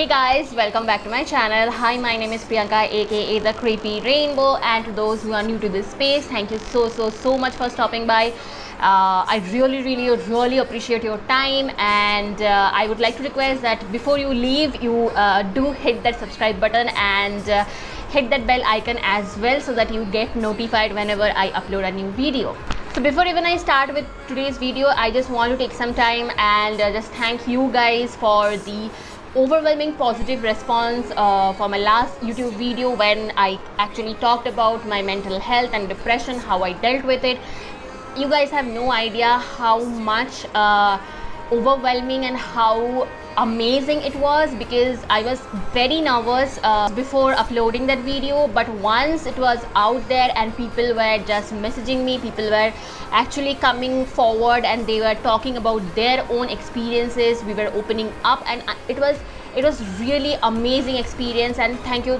Hey guys, welcome back to my channel. Hi, my name is Priyanka aka the Creepy Rainbow, and to those who are new to this space, thank you so much for stopping by. I really appreciate your time, and I would like to request that before you leave, you do hit that subscribe button and hit that bell icon as well, so that you get notified whenever I upload a new video. So before even I start with today's video, I just want to take some time and just thank you guys for the overwhelming positive response for my last YouTube video when I actually talked about my mental health and depression, how I dealt with it. You guys have no idea how much overwhelming and how amazing it was, because I was very nervous before uploading that video, but once it was out there and people were just messaging me, people were actually coming forward and they were talking about their own experiences, we were opening up, and it was really amazing experience. And thank you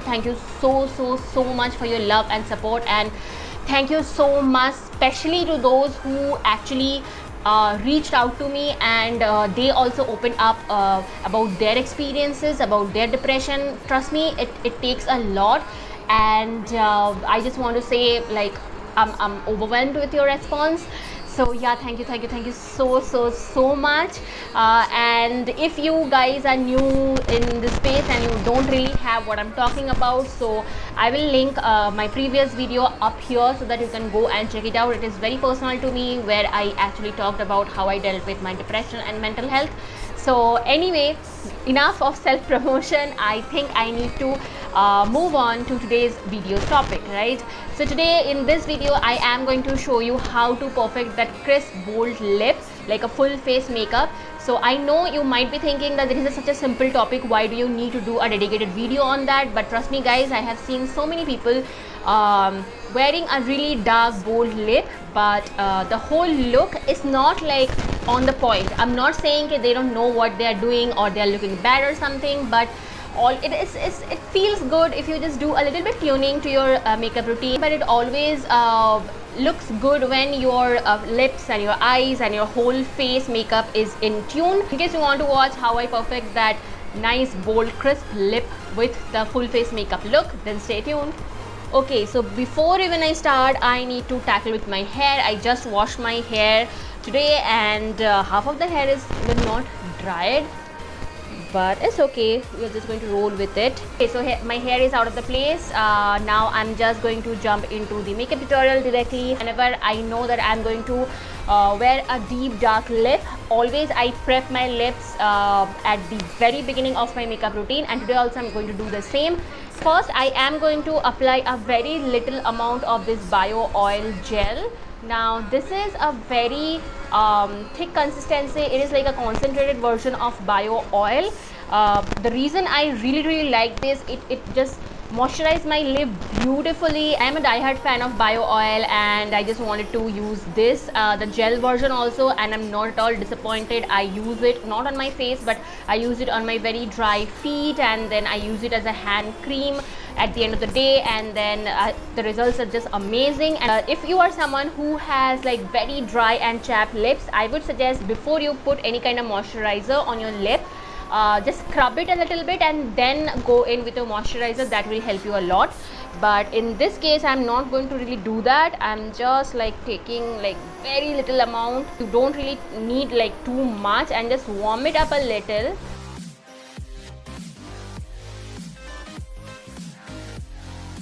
so much for your love and support, and thank you so much especially to those who actually reached out to me, and they also opened up about their experiences, about their depression. Trust me, it takes a lot, and I just want to say, like, I'm overwhelmed with your response. So yeah, thank you so much. And if you guys are new in this space and you don't really have what I'm talking about, so I will link my previous video up here so that you can go and check it out. It is very personal to me, where I actually talked about how I dealt with my depression and mental health. So anyway, enough of self promotion. I think I need to move on to today's video topic, right? So today in this video I am going to show you how to perfect that crisp bold lip, like a full face makeup. So I know you might be thinking that this is such a simple topic, why do you need to do a dedicated video on that? But trust me guys, I have seen so many people wearing a really dark bold lip, but the whole look is not like on the point. I'm not saying that they don't know what they are doing or they are looking bad or something, but all it feels good if you just do a little bit tuning to your makeup routine. But it always looks good when your lips and your eyes and your whole face makeup is in tune. In case you want to watch how I perfect that nice bold crisp lip with the full face makeup look, then stay tuned. Okay, so before even I start, I need to tackle with my hair. I just washed my hair today, and half of the hair is not dried, but it's okay, we're just going to roll with it. Okay, so my hair is out of the place. Now I'm just going to jump into the makeup tutorial directly. Whenever I know that I'm going to wear a deep dark lip, always I prep my lips at the very beginning of my makeup routine, and today also I'm going to do the same. First, I am going to apply a very little amount of this bio oil gel. Now this is a very thick consistency. It is like a concentrated version of bio oil. The reason I really like this, it just moisturizes my lip beautifully. I am a diehard fan of bio oil, and I just wanted to use this the gel version also, and I'm not at all disappointed. I use it not on my face, but I use it on my very dry feet, and then I use it as a hand cream at the end of the day, and then the results are just amazing. And if you are someone who has like very dry and chapped lips, I would suggest before you put any kind of moisturizer on your lip, just scrub it a little bit and then go in with a moisturizer. That will help you a lot. But in this case, I'm not going to really do that. I'm just like taking like very little amount. You don't really need like too much, and just warm it up a little.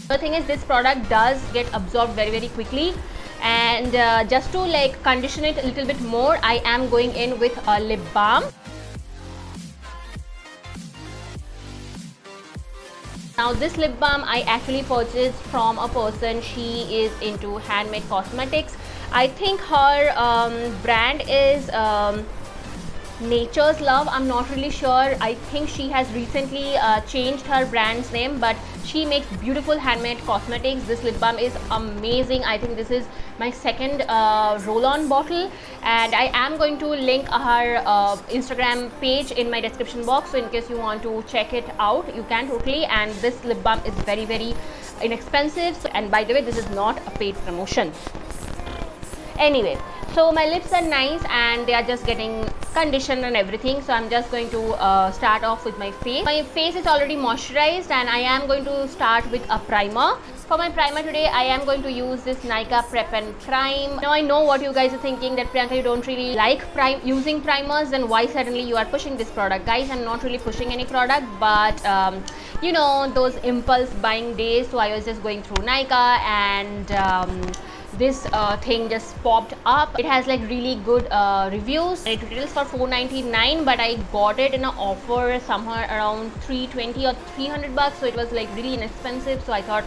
The thing is, this product does get absorbed very quickly, and just to like condition it a little bit more, I am going in with a lip balm. Now this lip balm I actually purchased from a person. She is into handmade cosmetics. I think her brand is Nature's Love. I'm not really sure. I think she has recently changed her brand's name, but she makes beautiful handmade cosmetics. This lip balm is amazing. I think this is my second roll-on bottle, and I am going to link her Instagram page in my description box, so in case you want to check it out, you can totally. And this lip balm is very inexpensive, and by the way, this is not a paid promotion. Anyway, so my lips are nice and they are just getting conditioner and everything. So I'm just going to start off with my face. My face is already moisturized and I am going to start with a primer. For my primer today, I am going to use this Nykaa Prep and Prime. Now I know what you guys are thinking, that Priyanka, you don't really like using primers, then why suddenly you are pushing this product? Guys, I'm not really pushing any product, but you know, those impulse buying days, so I was just going through Nykaa and this thing just popped up. It has like really good reviews. It retails for $4.99, but I got it in an offer somewhere around $320 or $300, so it was like really inexpensive. So I thought,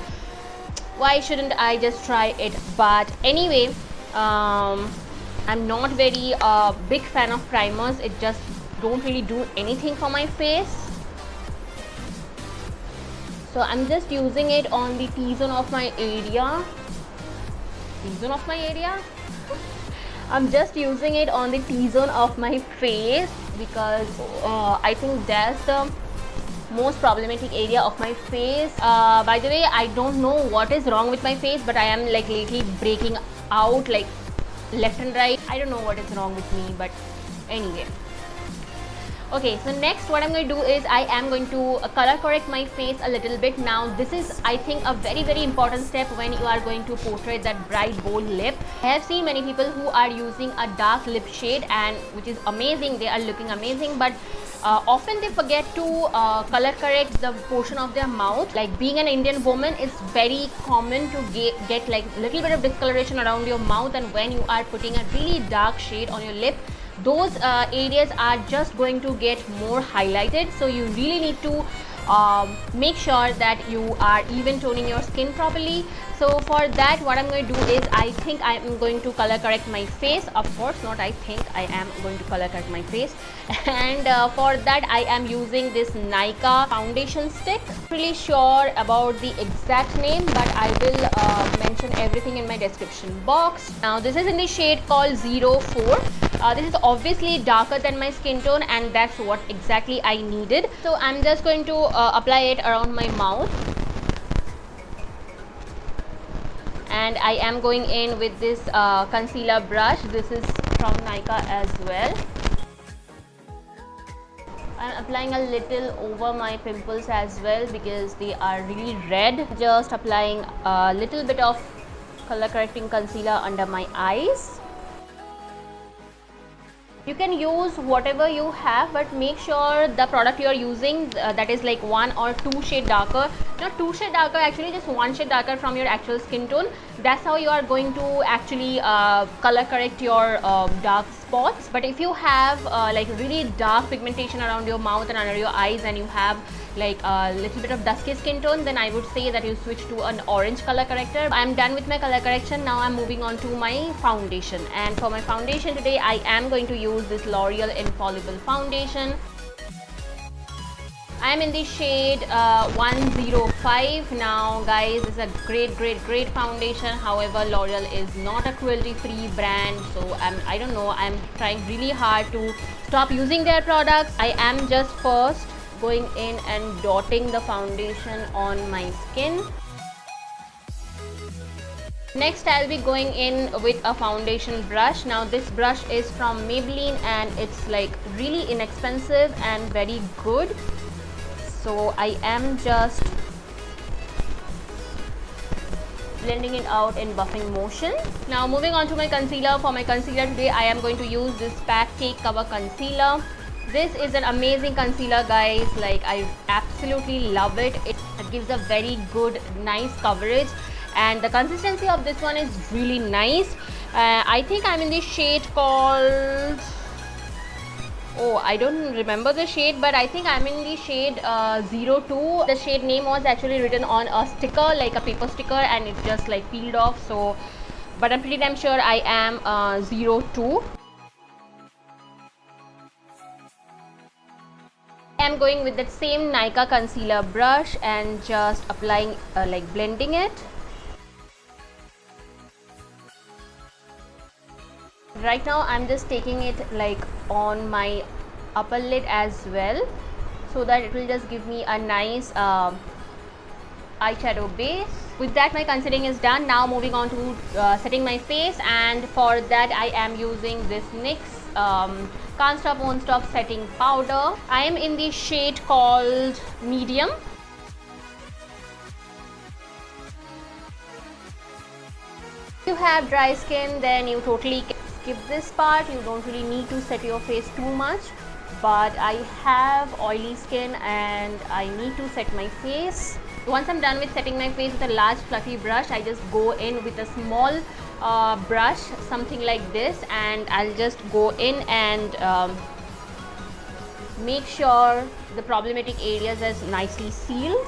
why shouldn't I just try it? But anyway, I'm not very big fan of primers. It just don't really do anything for my face. So I'm just using it on the T-zone of my area. I'm just using it on the T-zone of my face because I think that's the most problematic area of my face. By the way, I don't know what is wrong with my face, but I am like lately breaking out like left and right. I don't know what is wrong with me, but anyway. Okay, so next what I'm going to do is I am going to color correct my face a little bit. Now this is, I think, a very important step when you are going to portray that bright bold lip. I have seen many people who are using a dark lip shade, and which is amazing, they are looking amazing, but often they forget to color correct the portion of their mouth. Like, being an Indian woman, it's very common to get like little bit of discoloration around your mouth, and when you are putting a really dark shade on your lip, those areas are just going to get more highlighted. So you really need to make sure that you are even toning your skin properly. So for that, what I'm going to do is I think I am going to color correct my face. Of course not, I think I am going to color correct my face. And for that I am using this Nykaa foundation stick. Really sure about the exact name, but I will mention everything in my description box. Now this is in the shade called 04. This is obviously darker than my skin tone, and that's what exactly I needed. So I'm just going to apply it around my mouth, and I am going in with this concealer brush. This is from Nykaa as well. I'm applying a little over my pimples as well because they are really red. Just applying a little bit of color correcting concealer under my eyes. You can use whatever you have, but make sure the product you are using that is like 1 or 2 shade darker, not 2 shade darker, actually just 1 shade darker from your actual skin tone. That's how you are going to actually color correct your dark spots. But if you have like really dark pigmentation around your mouth and under your eyes, and you have like a little bit of dusky skin tone, then I would say that you switch to an orange color corrector. I'm done with my color correction. Now I'm moving on to my foundation, and for my foundation today I am going to use this L'Oreal Infallible foundation. I'm in the shade 105. Now guys, it's a great foundation. However, L'Oreal is not a cruelty free brand, so I don't know, I'm trying really hard to stop using their products. I am just first going in and dotting the foundation on my skin. Next I'll be going in with a foundation brush. Now this brush is from Maybelline and it's like really inexpensive and very good. So I am just blending it out in buffing motion. Now moving on to my concealer. For my concealer today I am going to use this Pat Cake Cover Concealer. This is an amazing concealer, guys. Like, I absolutely love it. It gives a very good, nice coverage, and the consistency of this one is really nice. I think I'm in the shade called, oh, I don't remember the shade, but I think I'm in the shade 02. The shade name was actually written on a sticker, like a paper sticker, and it just like peeled off. So, but I'm pretty damn sure I am 02. I am going with that same Nykaa concealer brush and just applying like blending it. Right now I'm just taking it like on my upper lid as well, so that it will just give me a nice eyeshadow base. With that, my concealing is done. Now moving on to setting my face, and for that I am using this NYX Can't Stop Won't Stop setting powder. I am in the shade called medium. If you have dry skin, then you totally can skip this part. You don't really need to set your face too much, but I have oily skin and I need to set my face. Once I'm done with setting my face with a large fluffy brush, I just go in with a small brush, something like this, and I'll just go in and make sure the problematic areas is nicely sealed.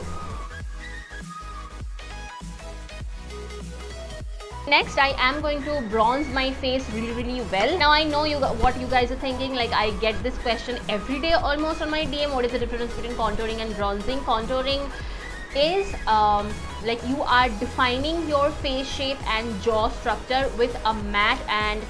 Next, I am going to bronze my face really well. Now I know what you guys are thinking, like I get this question every day almost on my DM. What is the difference between contouring and bronzing? Contouring is like you are defining your face shape and jaw structure with a matte and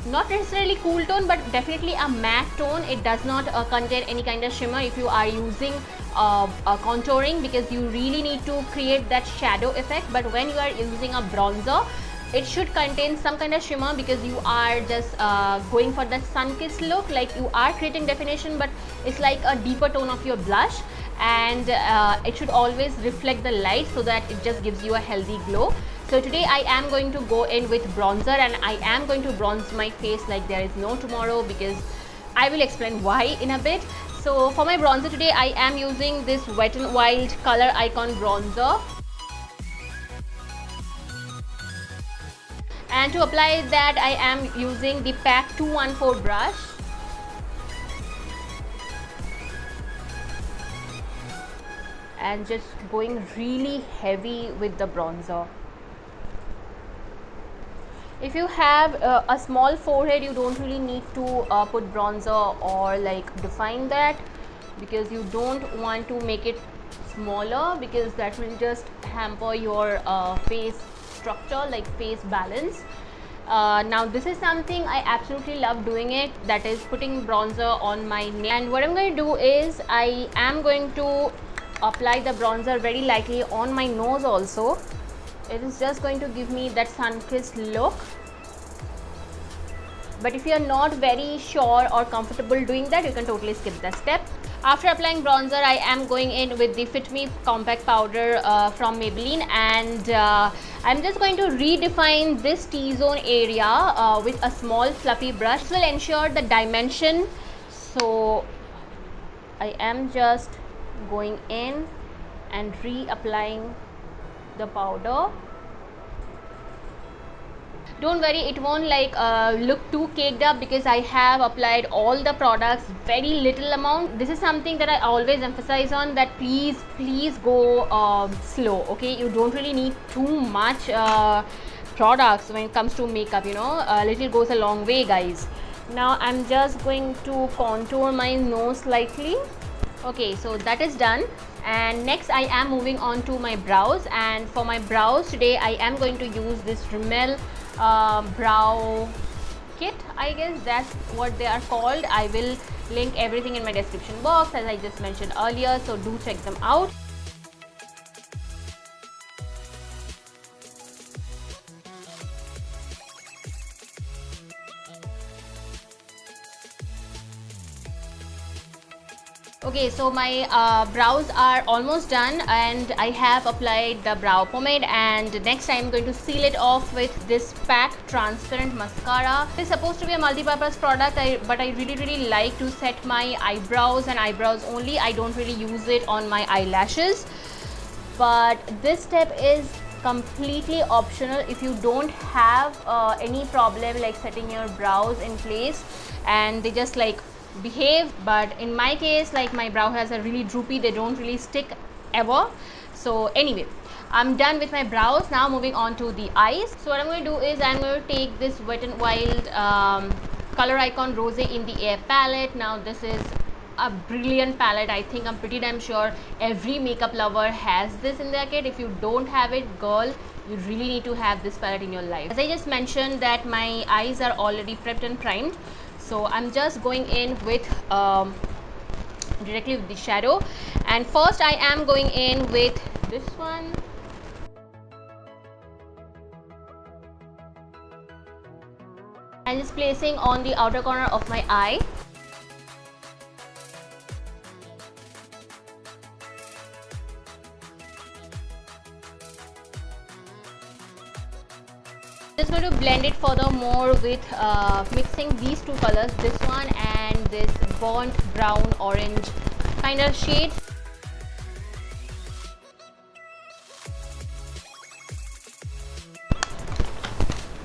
not necessarily cool tone, but definitely a matte tone. It does not contain any kind of shimmer if you are using contouring, because you really need to create that shadow effect. But when you are using a bronzer, it should contain some kind of shimmer, because you are just going for that sun-kissed look. Like you are creating definition, but it's like a deeper tone of your blush, and it should always reflect the light so that it just gives you a healthy glow. So today I am going to go in with bronzer, and I am going to bronze my face like there is no tomorrow, because I will explain why in a bit. So for my bronzer today, I am using this Wet n Wild Color Icon bronzer. And to apply that, I am using the PAC 214 brush. And just going really heavy with the bronzer. If you have a small forehead, you don't really need to put bronzer or like define that, because you don't want to make it smaller, because that will just hamper your face structure, like face balance. Now this is something I absolutely love doing it, that is putting bronzer on my nail. And what I'm going to do is I am going to apply the bronzer very lightly on my nose also. It is just going to give me that sun-kissed look. But if you are not very sure or comfortable doing that, you can totally skip that step. After applying bronzer, I am going in with the Fit Me Compact Powder from Maybelline, and I'm just going to redefine this T-zone area with a small fluffy brush. This will ensure the dimension. So I am just going in and reapplying the powder. Don't worry, it won't like look too caked up, because I have applied all the products very little amount. This is something that I always emphasize on, that please go slow, okay? You don't really need too much products when it comes to makeup, you know. A little goes a long way, guys. Now I'm just going to contour my nose slightly. Okay, so that is done. And next I am moving on to my brows, and for my brows today I am going to use this Rimmel brow kit. I guess that's what they are called. I will link everything in my description box, as I just mentioned earlier, so do check them out. Okay, so my brows are almost done, and I have applied the brow pomade, and next I am going to seal it off with this PAC Transparent Mascara. It's supposed to be a multi-purpose product, but I really like to set my eyebrows and eyebrows only. I don't really use it on my eyelashes, but this step is completely optional if you don't have any problem like setting your brows in place and they just like behave. But in my case, like my brow hairs are really droopy, they don't really stick ever. So anyway, I'm done with my brows. Now moving on to the eyes. So what I'm going to do is I'm going to take this Wet n Wild Color Icon Rose in the Air palette. Now this is a brilliant palette. I think I'm pretty damn sure every makeup lover has this in their kit. If you don't have it, girl, you really need to have this palette in your life. As I just mentioned that my eyes are already prepped and primed, so I'm just going in with directly with the shadow, and first I am going in with this one. and just placing on the outer corner of my eye. Just going to blend it furthermore with mixing these two colors, this one and this burnt brown orange kind of shade.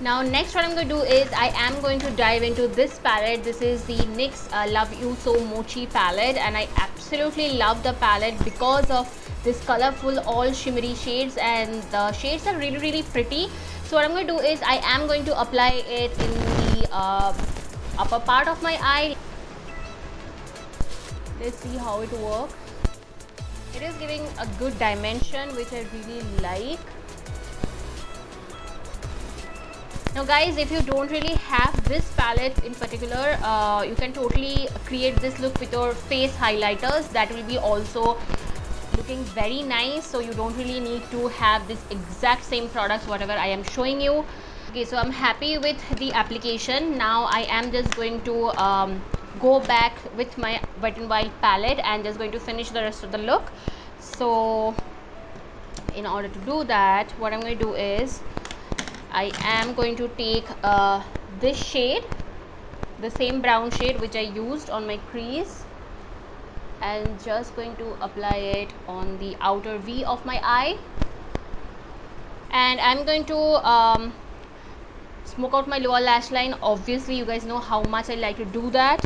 Now next what I'm going to do is I am going to dive into this palette. This is the NYX Love You So Mochi palette, and I absolutely love the palette because of this colorful all shimmery shades, and the shades are really pretty. So what I'm going to do is I am going to apply it in the upper part of my eye. Let's see how it works. It is giving a good dimension, which I really like. Now guys, if you don't really have this palette in particular, you can totally create this look with your face highlighters. That will be also looking very nice. So you don't really need to have this exact same products whatever I am showing you. Okay, so I'm happy with the application. Now I am just going to go back with my Wet n Wild palette and just going to finish the rest of the look. So in order to do that, what I'm going to do is I am going to take this shade, the same brown shade which I used on my crease, and just going to apply it on the outer V of my eye. And I'm going to smoke out my lower lash line. Obviously you guys know how much I like to do that.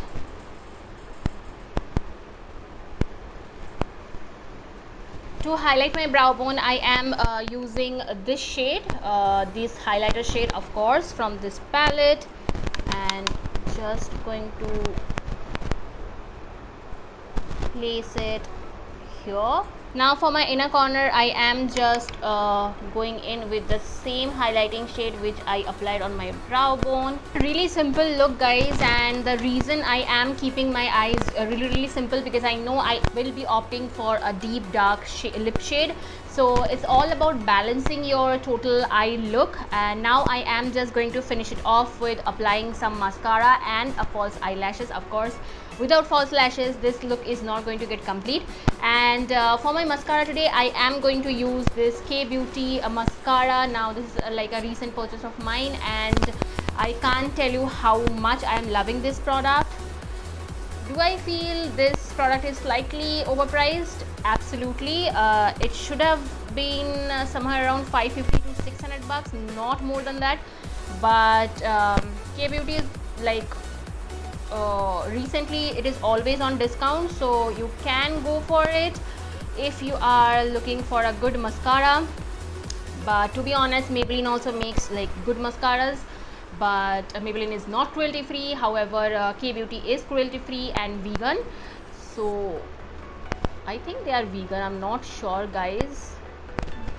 To highlight my brow bone, I am using this shade, this highlighter shade of course from this palette, and just going to place it here. Now for my inner corner, I am just going in with the same highlighting shade which I applied on my brow bone. Really simple look guys, and the reason I am keeping my eyes really simple because I know I will be opting for a deep dark lip shade. So it's all about balancing your total eye look. And now I am just going to finish it off with applying some mascara and a false eyelashes. Of course, without false lashes this look is not going to get complete. And for my mascara today, I am going to use this K Beauty mascara. Now this is like a recent purchase of mine, and I can't tell you how much I am loving this product. Do I feel this product is slightly overpriced? Absolutely. It should have been somewhere around 550 to 600 bucks, not more than that. But K Beauty is like recently it is always on discount, so you can go for it if you are looking for a good mascara. But to be honest, Maybelline also makes like good mascaras, but Maybelline is not cruelty free. However, K Beauty is cruelty free and vegan, so I think they are vegan, I'm not sure guys,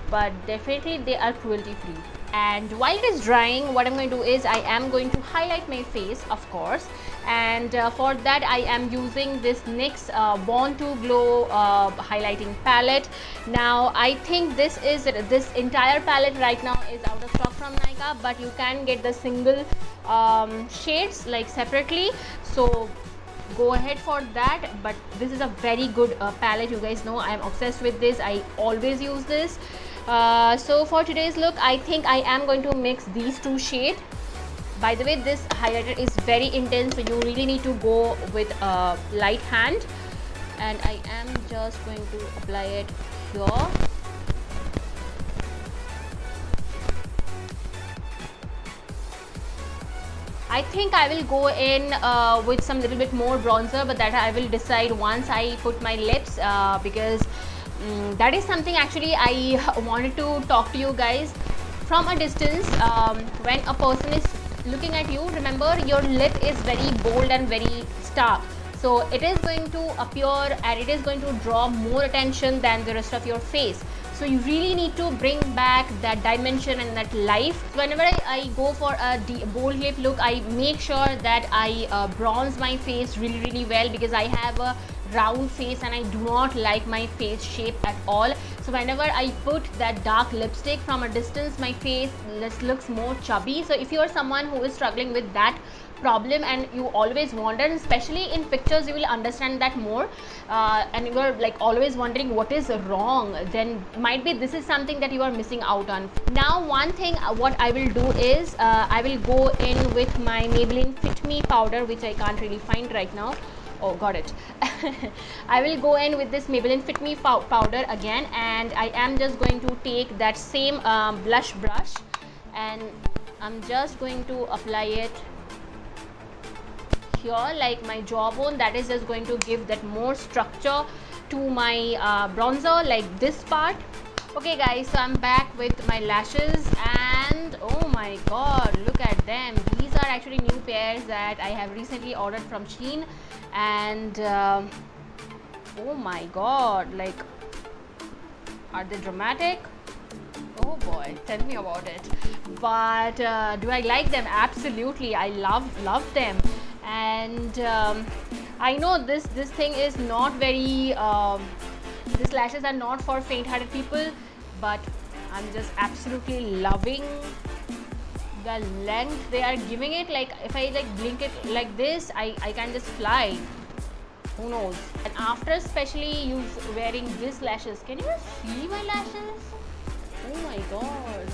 but definitely they are cruelty free. And while it is drying, what I'm going to do is I am going to highlight my face, of course, and for that I am using this NYX Born to Glow highlighting palette. Now I think this entire palette right now is out of stock from Nykaa, but you can get the single shades like separately, so go ahead for that. But this is a very good palette. You guys know I am obsessed with this, I always use this. So for today's look, I think I am going to mix these two shades. By the way, this highlighter is very intense, so you really need to go with a light hand, and I am just going to apply it here. I think I will go in with some little bit more bronzer, but that I will decide once I put my lips, because that is something actually I wanted to talk to you guys from a distance. When a person is looking at you, remember your lip is very bold and very stark, so it is going to appear and it is going to draw more attention than the rest of your face. So you really need to bring back that dimension and that life. Whenever I go for a bold lip look, I make sure that I bronze my face really well, because I have a round face and I do not like my face shape at all. So whenever I put that dark lipstick from a distance, my face just looks more chubby. So if you are someone who is struggling with that problem and you always wonder, especially in pictures you will understand that more, and you are like always wondering what is wrong, then might be this is something that you are missing out on. Now one thing what I will do is I will go in with my Maybelline Fit Me powder, which I can't really find right now. Oh, got it. I will go in with this Maybelline Fit Me powder again, and I am just going to take that same blush brush and I'm just going to apply it here, like my jawbone. That is just going to give that more structure to my bronzer, like this part. Okay guys, so I'm back with my lashes, and oh my god, look at them. These are actually new pairs that I have recently ordered from Shein, and oh my god, like, are they dramatic? Oh boy, tell me about it. But do I like them? Absolutely, I love them. And I know this thing is not very these lashes are not for faint-hearted people, but I'm just absolutely loving the length they are giving it. Like if I like blink it like this, I can just fly. Who knows? And after especially wearing these lashes, can you see my lashes? Oh my god,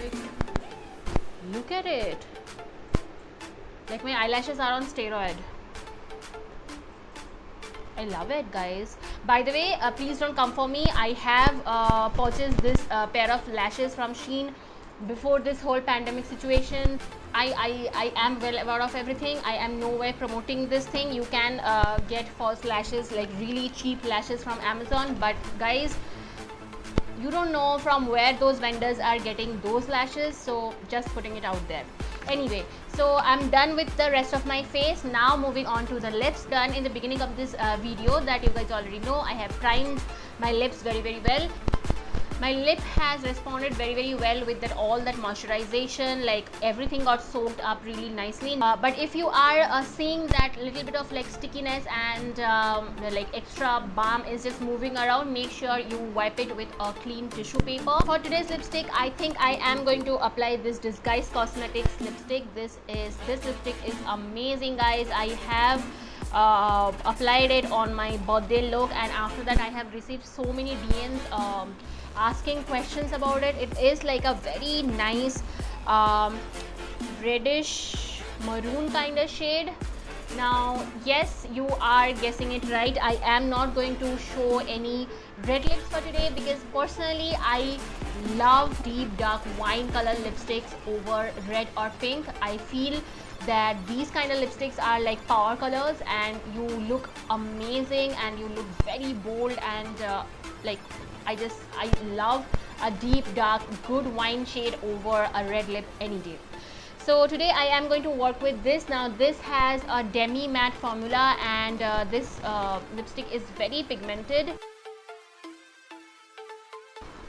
like, look at it. Like my eyelashes are on steroid. I love it, guys. By the way, please don't come for me. I have purchased this pair of lashes from Shein before this whole pandemic situation. I am well aware of everything. I am nowhere promoting this thing. You can get false lashes, like really cheap lashes from Amazon, but guys, you don't know from where those vendors are getting those lashes, so just putting it out there. Anyway, so I'm done with the rest of my face. Now moving on to the lips. Done in the beginning of this video that you guys already know. I have primed my lips very well. My lip has responded very well with that all that moisturization, like everything got soaked up really nicely. But if you are seeing that little bit of like stickiness and like extra balm is just moving around, make sure you wipe it with a clean tissue paper. For today's lipstick, I think I am going to apply this Disguise Cosmetics lipstick. This lipstick is amazing, guys. I have applied it on my birthday look, and after that I have received so many DMs asking questions about it. It is like a very nice reddish maroon kind of shade. Now yes, you are guessing it right, I am not going to show any red lips for today, because personally I love deep dark wine color lipsticks over red or pink. I feel that these kind of lipsticks are like power colors and you look amazing and you look very bold, and like I love a deep dark good wine shade over a red lip any day. So today I am going to work with this. Now this has a demi matte formula, and this lipstick is very pigmented.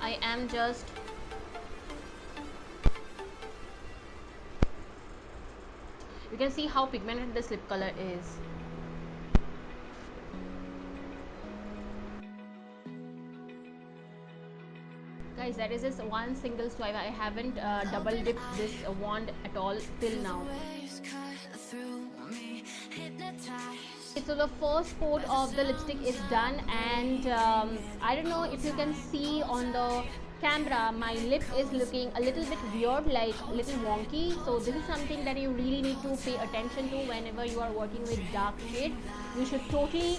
I am just you can see how pigmented this lip color is. Guys, that is just one single swipe. I haven't double dipped this wand at all till now. So the first coat of the lipstick is done, and I don't know if you can see on the camera, my lip is looking a little bit weird, like a little wonky. So this is something that you really need to pay attention to whenever you are working with dark shade. You should totally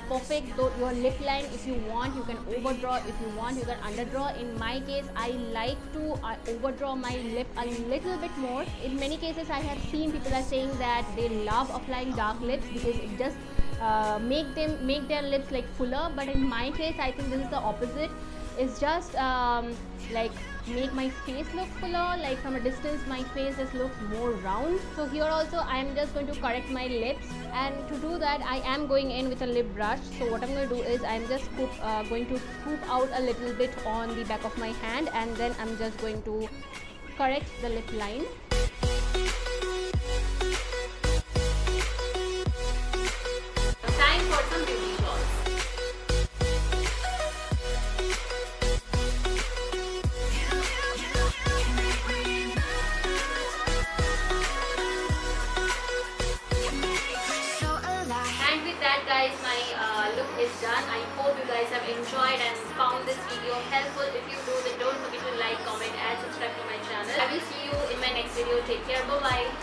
perfect your lip line. If you want, you can overdraw. If you want, you can underdraw. In my case, I like to overdraw my lip a little bit more. In many cases, I have seen people are saying that they love applying dark lips because it just make their lips like fuller. But in my case, I think this is the opposite. It's just like make my face look fuller. Like from a distance, my face just looks more round. So here also I am just going to correct my lips, and to do that I am going in with a lip brush. So what I'm going to do is I'm just going to scoop out a little bit on the back of my hand, and then I'm just going to correct the lip line. I hope you guys have enjoyed and found this video helpful. If you do, then don't forget to like, comment and subscribe to my channel. I will see you in my next video. Take care. Bye bye.